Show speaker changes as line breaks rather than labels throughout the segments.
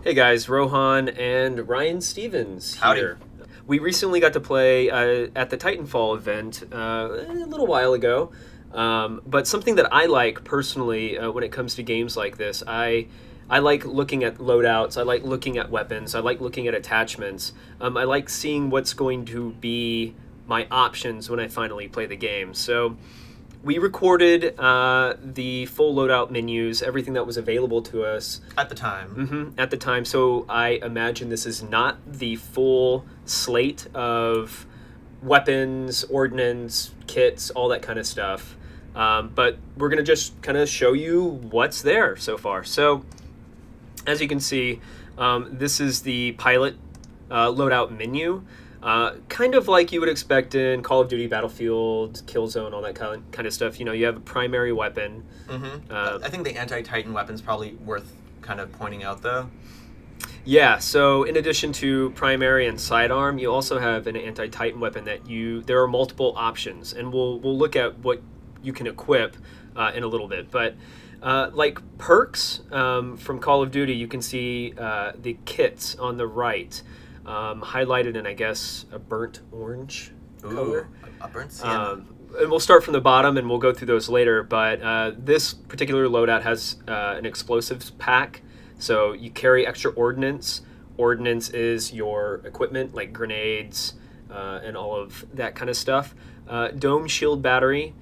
Hey guys, Rohan and Ryan Stevens
Howdy.
here. We recently got to play at the Titanfall event a little while ago, but something that I like personally when it comes to games like this, I like looking at loadouts, I like looking at weapons, I like looking at attachments, I like seeing what's going to be my options when I finally play the game. So we recorded the full loadout menus, everything that was available to us.
At the time.
At the time, so I imagine this is not the full slate of weapons, ordnance, kits, all that kind of stuff. But we're going to just kind of show you what's there so far. So, as you can see, this is the pilot loadout menu. Kind of like you would expect in Call of Duty, Battlefield, Killzone, all that kind of stuff. You know, you have a primary weapon.
I think the anti-Titan weapon's probably worth kind of pointing out, though.
Yeah, so in addition to primary and sidearm, you also have an anti-Titan weapon that there are multiple options, and we'll look at what you can equip in a little bit. But like perks from Call of Duty, you can see the kits on the right. Highlighted in, I guess, a burnt orange color.
A burnt sienna.
And we'll start from the bottom, and we'll go through those later. But this particular loadout has an explosives pack, so you carry extra ordnance. Ordnance is your equipment, like grenades and all of that kind of stuff. Dome shield battery,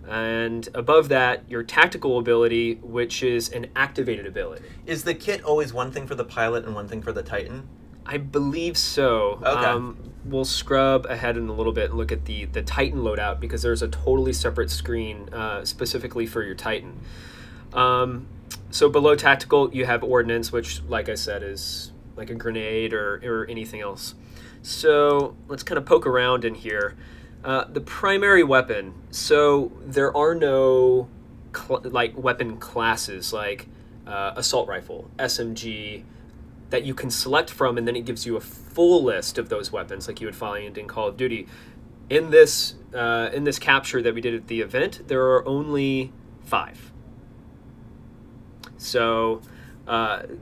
and above that, your tactical ability, which is an activated ability.
Is the kit always one thing for the pilot and one thing for the Titan?
I believe so.
Okay.
We'll scrub ahead in a little bit and look at the Titan loadout, because there's a totally separate screen specifically for your Titan. So below tactical, you have ordnance, which, like I said, is like a grenade or anything else. So let's kind of poke around in here. The primary weapon. So there are no weapon classes like assault rifle, SMG, that you can select from, and then it gives you a full list of those weapons like you would find in Call of Duty. In this capture that we did at the event, there are only 5. So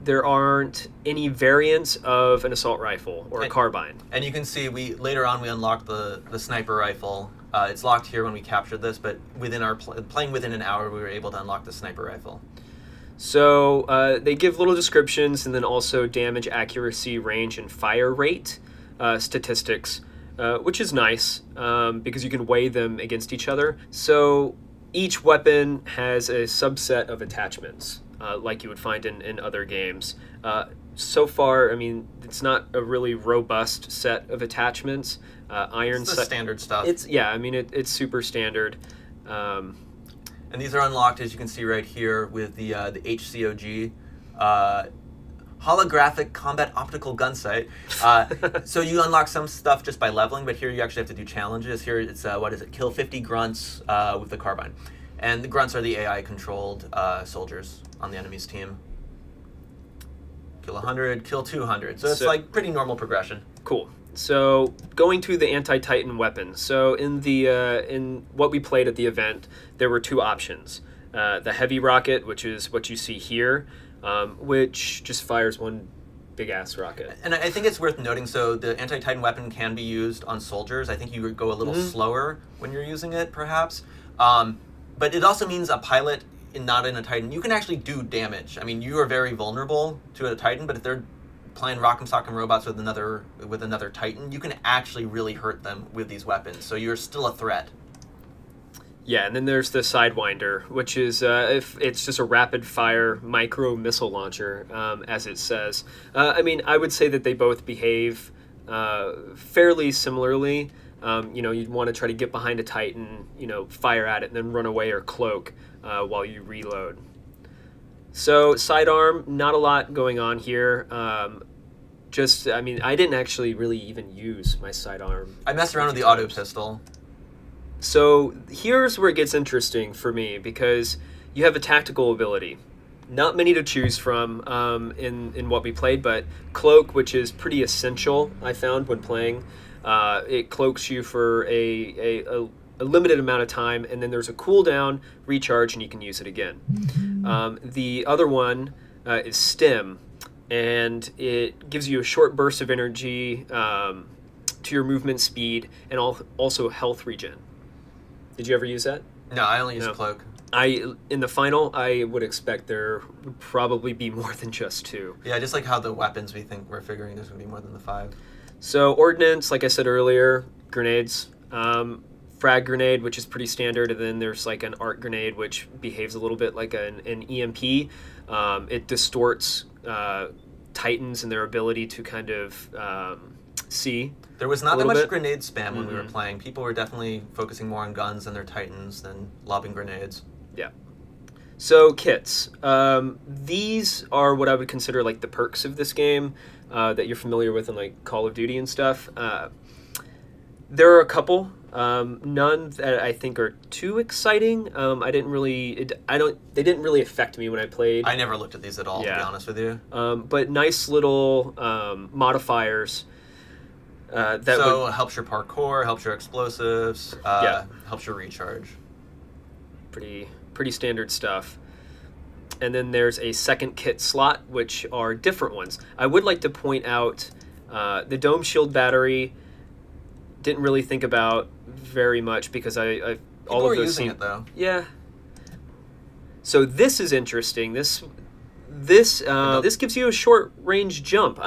there aren't any variants of an assault rifle or a carbine.
And you can see later on we unlocked the sniper rifle. It's locked here when we captured this, but within our playing within an hour, we were able to unlock the sniper rifle.
So they give little descriptions, and then also damage, accuracy, range, and fire rate statistics, which is nice because you can weigh them against each other. So each weapon has a subset of attachments, like you would find in other games. So far, I mean, it's not a really robust set of attachments.
It's the standard stuff.
It's super standard.
And these are unlocked, as you can see right here, with the HCOG, holographic combat optical gun sight. So you unlock some stuff just by leveling, but here you actually have to do challenges. Here it's, kill 50 grunts with the carbine. And the grunts are the AI-controlled soldiers on the enemy's team. Kill 100, kill 200. So it's like pretty normal progression.
Cool. So going to the anti-Titan weapon. So in what we played at the event, there were 2 options. The heavy rocket, which is what you see here, which just fires one big-ass rocket.
And I think it's worth noting, so the anti-Titan weapon can be used on soldiers. I think you would go a little slower when you're using it, perhaps. But it also means a pilot, not in a Titan, you can actually do damage. I mean, you are very vulnerable to a Titan, but if they're playing Rock'em Sock'em Robots with another Titan, you can actually really hurt them with these weapons. So you're still a threat.
Yeah, and then there's the Sidewinder, which is if it's just a rapid-fire micro missile launcher, as it says. I mean, I would say that they both behave fairly similarly. You'd want to try to get behind a Titan, fire at it, and then run away or cloak while you reload. So sidearm, not a lot going on here. I didn't actually really even use my sidearm.
I messed around with the auto pistol.
So here's where it gets interesting for me, because you have a tactical ability. Not many to choose from in what we played, but cloak, which is pretty essential, I found, when playing. It cloaks you for a limited amount of time, and then there's a cooldown, recharge, and you can use it again. The other one is stim, and it gives you a short burst of energy to your movement speed, and also health regen. Did you ever use that?
No, I only use Cloak.
In the final, I would expect there would probably be more than just 2.
Yeah, just like how the weapons we're figuring there's going to be more than the 5.
So Ordnance, like I said earlier, grenades. Frag grenade, which is pretty standard, and then there's like an arc grenade, which behaves a little bit like an EMP. It distorts Titans and their ability to kind of see.
There was not that much grenade spam when we were playing. People were definitely focusing more on guns and their Titans than lobbing grenades.
Yeah. So kits. These are what I would consider like the perks of this game that you're familiar with in like Call of Duty and stuff. There are a couple. None that I think are too exciting. I didn't really. They didn't really affect me when I played.
I never looked at these at all, to be honest with you.
But nice little modifiers.
Helps your parkour, helps your explosives, helps your recharge.
Pretty standard stuff. And then there's a second kit slot, which are different ones. I would like to point out the Dome Shield battery. Didn't really think about very much because I all of those
using it though.
Yeah. So this is interesting. This gives you a short range jump.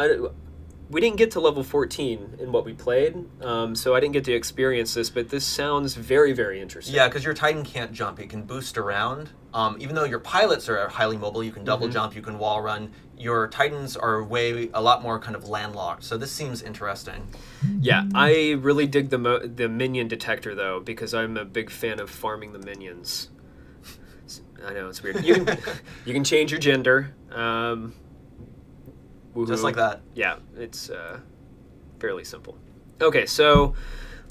We didn't get to level 14 in what we played, so I didn't get to experience this, but this sounds very, very interesting.
Yeah, because your Titan can't jump. It can boost around. Even though your pilots are highly mobile, you can double jump, you can wall run. Your Titans are a lot more kind of landlocked, so this seems interesting.
Yeah, I really dig the minion detector, though, because I'm a big fan of farming the minions. I know, it's weird. You can change your gender.
Just like that.
Yeah, it's fairly simple. Okay, so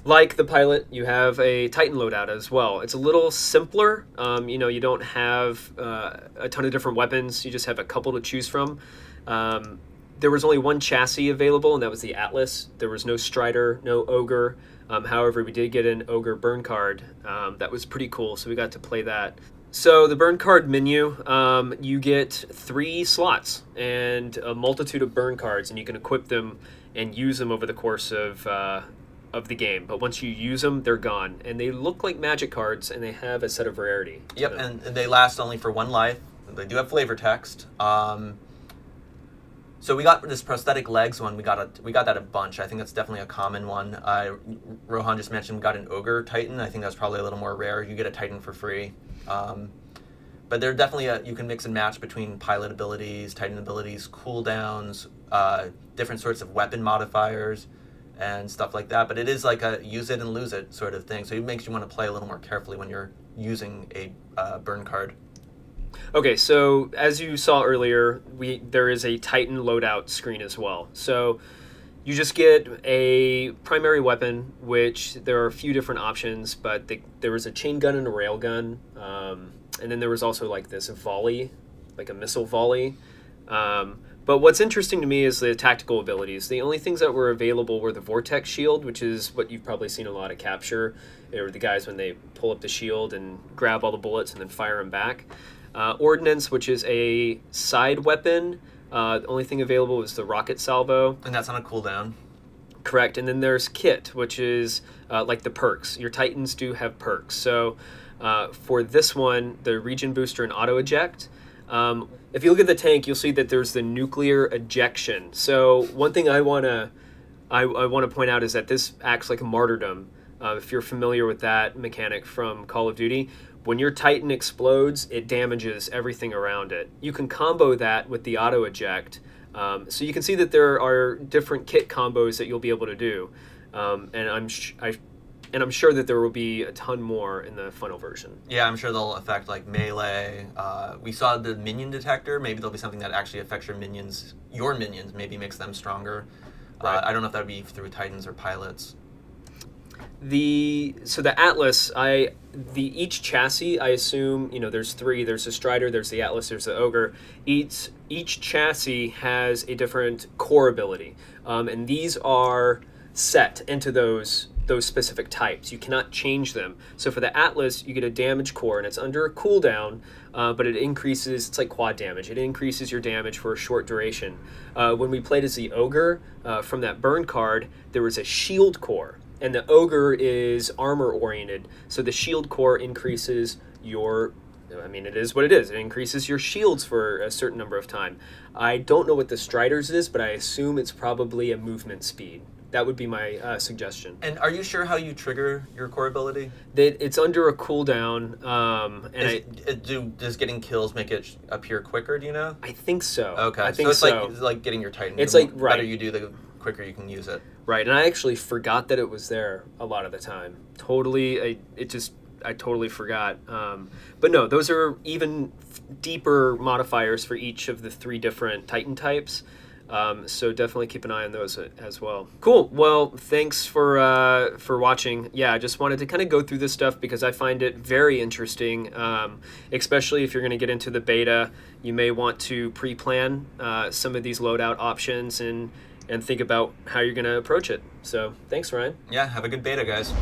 like the pilot, you have a Titan loadout as well. It's a little simpler. You don't have a ton of different weapons. You just have a couple to choose from. There was only one chassis available, and that was the Atlas. There was no Strider, no Ogre. However, we did get an Ogre burn card. That was pretty cool, so we got to play that. So the burn card menu, you get 3 slots and a multitude of burn cards, and you can equip them and use them over the course of the game. But once you use them, they're gone, and they look like magic cards, and they have a set of rarity.
Yep, and they last only for 1 life. They do have flavor text. So we got this prosthetic legs one. We got that a bunch. I think that's definitely a common one. Rohan just mentioned we got an Ogre Titan. I think that's probably a little more rare. You get a Titan for free. But they're definitely you can mix and match between pilot abilities, Titan abilities, cooldowns, different sorts of weapon modifiers, and stuff like that. But it is like a use it and lose it sort of thing. So it makes you want to play a little more carefully when you're using a burn card.
Okay, so as you saw earlier, there is a Titan loadout screen as well. So you just get a primary weapon, which there are a few different options, but there was a chain gun and a rail gun, and then there was also like this volley, like a missile volley. But what's interesting to me is the tactical abilities. The only things that were available were the Vortex Shield, which is what you've probably seen a lot of capture, or the guys when they pull up the shield and grab all the bullets and then fire them back. Ordnance, which is a side weapon. The only thing available was the rocket salvo.
And that's on a cooldown.
Correct. And then there's kit, which is like the perks. Your Titans do have perks. So for this one, the regen booster and auto eject. If you look at the tank, you'll see that there's the nuclear ejection. So one thing I want to point out is that this acts like a martyrdom. If you're familiar with that mechanic from Call of Duty, when your Titan explodes, it damages everything around it. You can combo that with the auto eject. So you can see that there are different kit combos that you'll be able to do. And I'm sure that there will be a ton more in the final version.
Yeah, I'm sure they'll affect like melee. We saw the minion detector. Maybe there'll be something that actually affects your minions, maybe makes them stronger. Right. I don't know if that would be through Titans or pilots.
The Atlas, each chassis, I assume, there's 3. There's the Strider, there's the Atlas, there's the Ogre. Each chassis has a different core ability, and these are set into those those specific types. You cannot change them. So for the Atlas, you get a damage core, and it's under a cooldown, but it increases, it's like quad damage. It increases your damage for a short duration. When we played as the Ogre, from that burn card, there was a shield core, and the Ogre is armor-oriented. So the shield core increases your, I mean, it is what it is. It increases your shields for a certain number of time. I don't know what the Strider's is, but I assume it's probably a movement speed. That would be my suggestion.
And are you sure how you trigger your core ability?
It's under a cooldown.
Does getting kills make it appear quicker, do you know?
I think so.
Okay,
I think
so it's
so.
like getting your Titan.
It's
the
like, right.
better you do, the quicker you can use it.
Right, and I actually forgot that it was there a lot of the time. Totally, I totally forgot. But no, those are even deeper modifiers for each of the 3 different Titan types. So definitely keep an eye on those as well. Cool. Well, thanks for watching. Yeah, I just wanted to kind of go through this stuff because I find it very interesting, especially if you're going to get into the beta. You may want to pre-plan some of these loadout options and think about how you're going to approach it. So thanks, Ryan.
Yeah, have a good beta, guys.